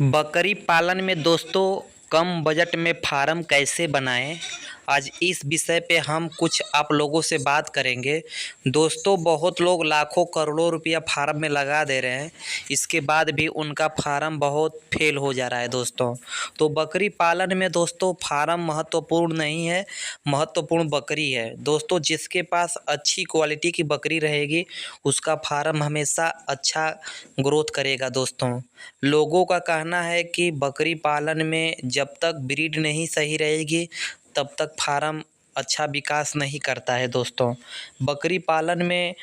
बकरी पालन में दोस्तों कम बजट में फार्म कैसे बनाएं। आज इस विषय पे हम कुछ आप लोगों से बात करेंगे। दोस्तों बहुत लोग लाखों करोड़ों रुपया फार्म में लगा दे रहे हैं, इसके बाद भी उनका फार्म बहुत फेल हो जा रहा है दोस्तों। तो बकरी पालन में दोस्तों फार्म महत्वपूर्ण नहीं है, महत्वपूर्ण बकरी है दोस्तों। जिसके पास अच्छी क्वालिटी की बकरी रहेगी उसका फार्म हमेशा अच्छा ग्रोथ करेगा दोस्तों। लोगों का कहना है कि बकरी पालन में जब तक ब्रीड नहीं सही रहेगी तब तक फार्म अच्छा विकास नहीं करता है दोस्तों। बकरी पालन में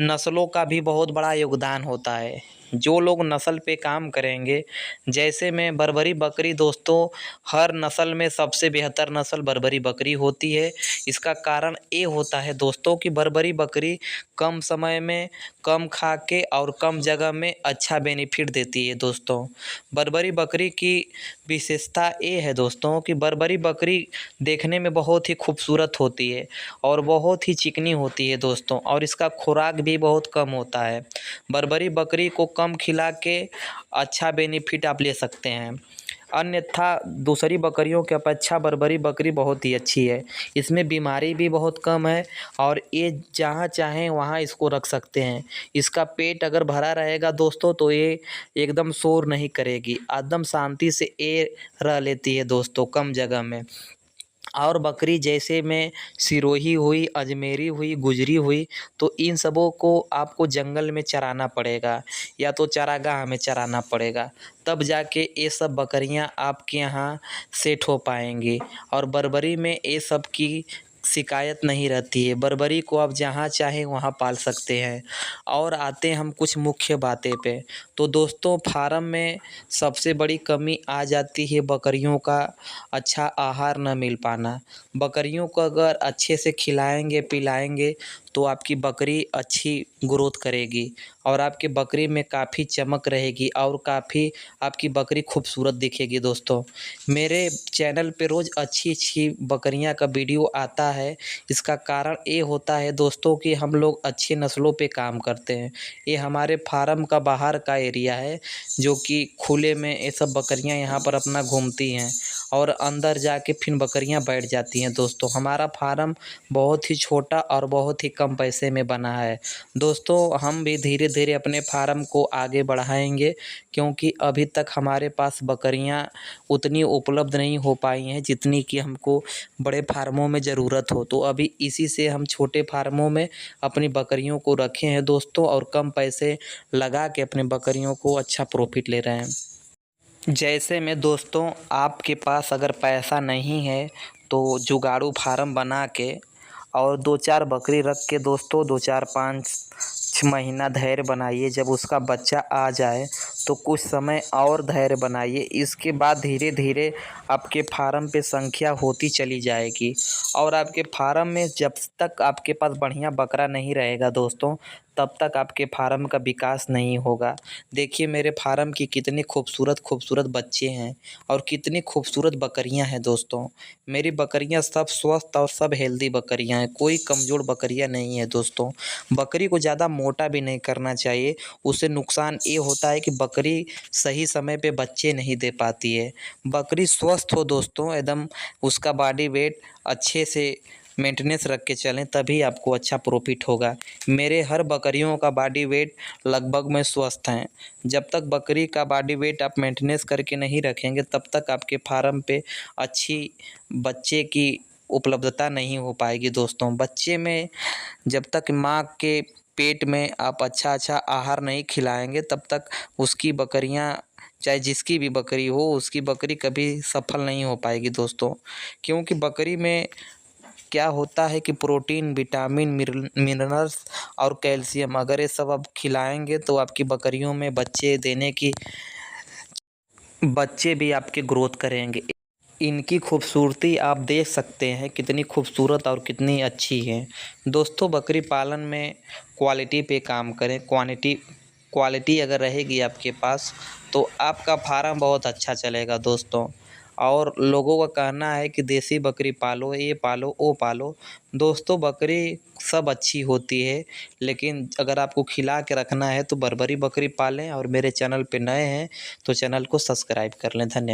नस्लों का भी बहुत बड़ा योगदान होता है। जो लोग नस्ल पे काम करेंगे, जैसे में बर्बरी बकरी दोस्तों, हर नस्ल में सबसे बेहतर नस्ल बर्बरी बकरी होती है। इसका कारण ये होता है दोस्तों कि बर्बरी बकरी कम समय में कम खा के और कम जगह में अच्छा बेनिफिट देती है दोस्तों। बर्बरी बकरी की विशेषता ये है दोस्तों कि बर्बरी बकरी देखने में बहुत ही खूबसूरत होती है और बहुत ही चिकनी होती है दोस्तों, और इसका खुराक भी बहुत कम होता है। बर्बरी बकरी को कम खिला के अच्छा बेनिफिट आप ले सकते हैं। अन्यथा दूसरी बकरियों की अपेक्षा बर्बरी बकरी बहुत ही अच्छी है। इसमें बीमारी भी बहुत कम है और ये जहाँ चाहें वहाँ इसको रख सकते हैं। इसका पेट अगर भरा रहेगा दोस्तों तो ये एकदम शोर नहीं करेगी, एकदम शांति से ये रह लेती है दोस्तों कम जगह में। और बकरी जैसे में सिरोही हुई, अजमेरी हुई, गुजरी हुई, तो इन सबों को आपको जंगल में चराना पड़ेगा या तो चारागाह में चराना पड़ेगा, तब जाके ये सब बकरियां आपके यहाँ सेट हो पाएंगी। और बर्बरी में ये सब की शिकायत नहीं रहती है। बर्बरी को आप जहाँ चाहें वहाँ पाल सकते हैं। और आते हैं हम कुछ मुख्य बातें पे। तो दोस्तों फार्म में सबसे बड़ी कमी आ जाती है बकरियों का अच्छा आहार न मिल पाना। बकरियों को अगर अच्छे से खिलाएंगे पिलाएंगे तो आपकी बकरी अच्छी ग्रोथ करेगी और आपकी बकरी में काफ़ी चमक रहेगी और काफ़ी आपकी बकरी खूबसूरत दिखेगी दोस्तों। मेरे चैनल पे रोज़ अच्छी अच्छी बकरियां का वीडियो आता है। इसका कारण ये होता है दोस्तों कि हम लोग अच्छी नस्लों पे काम करते हैं। ये हमारे फार्म का बाहर का एरिया है जो कि खुले में ये सब बकरियां यहाँ पर अपना घूमती हैं और अंदर जाके फिर बकरियां बैठ जाती हैं दोस्तों। हमारा फार्म बहुत ही छोटा और बहुत ही कम पैसे में बना है दोस्तों। हम भी धीरे धीरे अपने फार्म को आगे बढ़ाएंगे क्योंकि अभी तक हमारे पास बकरियां उतनी उपलब्ध नहीं हो पाई हैं जितनी कि हमको बड़े फार्मों में ज़रूरत हो। तो अभी इसी से हम छोटे फार्मों में अपनी बकरियों को रखे हैं दोस्तों और कम पैसे लगा के अपने बकरियों को अच्छा प्रॉफिट ले रहे हैं। जैसे में दोस्तों आपके पास अगर पैसा नहीं है तो जुगाड़ू फार्म बना के और 2-4 बकरी रख के दोस्तों 2-4-5 महीना धैर्य बनाइए। जब उसका बच्चा आ जाए तो कुछ समय और धैर्य बनाइए। इसके बाद धीरे धीरे आपके फार्म पे संख्या होती चली जाएगी। और आपके फार्म में जब तक आपके पास बढ़िया बकरा नहीं रहेगा दोस्तों तब तक आपके फार्म का विकास नहीं होगा। देखिए मेरे फार्म की कितनी खूबसूरत खूबसूरत बच्चे हैं और कितनी खूबसूरत बकरियां हैं दोस्तों। मेरी बकरियां सब स्वस्थ और सब हेल्दी बकरियां हैं, कोई कमज़ोर बकरियां नहीं है दोस्तों। बकरी को ज़्यादा मोटा भी नहीं करना चाहिए, उससे नुकसान ये होता है कि बकरी सही समय पे बच्चे नहीं दे पाती है। बकरी स्वस्थ हो दोस्तों एकदम, उसका बॉडी वेट अच्छे से मेंटेनेंस रख के चलें तभी आपको अच्छा प्रॉफिट होगा। मेरे हर बकरियों का बॉडी वेट लगभग में स्वस्थ हैं। जब तक बकरी का बॉडी वेट आप मेंटेनेंस करके नहीं रखेंगे तब तक आपके फार्म पे अच्छी बच्चे की उपलब्धता नहीं हो पाएगी दोस्तों। बच्चे में जब तक माँ के पेट में आप अच्छा अच्छा आहार नहीं खिलाएंगे तब तक उसकी बकरियां, चाहे जिसकी भी बकरी हो, उसकी बकरी कभी सफल नहीं हो पाएगी दोस्तों। क्योंकि बकरी में क्या होता है कि प्रोटीन, विटामिन, मिनरल्स और कैल्शियम अगर ये सब आप खिलाएंगे तो आपकी बकरियों में बच्चे भी आपके ग्रोथ करेंगे। इनकी खूबसूरती आप देख सकते हैं कितनी खूबसूरत और कितनी अच्छी है दोस्तों। बकरी पालन में क्वालिटी पे काम करें। क्वालिटी अगर रहेगी आपके पास तो आपका फार्म बहुत अच्छा चलेगा दोस्तों। और लोगों का कहना है कि देसी बकरी पालो, ये पालो, वो पालो। दोस्तों बकरी सब अच्छी होती है, लेकिन अगर आपको खिला के रखना है तो बर्बरी बकरी पालें। और मेरे चैनल पे नए हैं तो चैनल को सब्सक्राइब कर लें। धन्यवाद।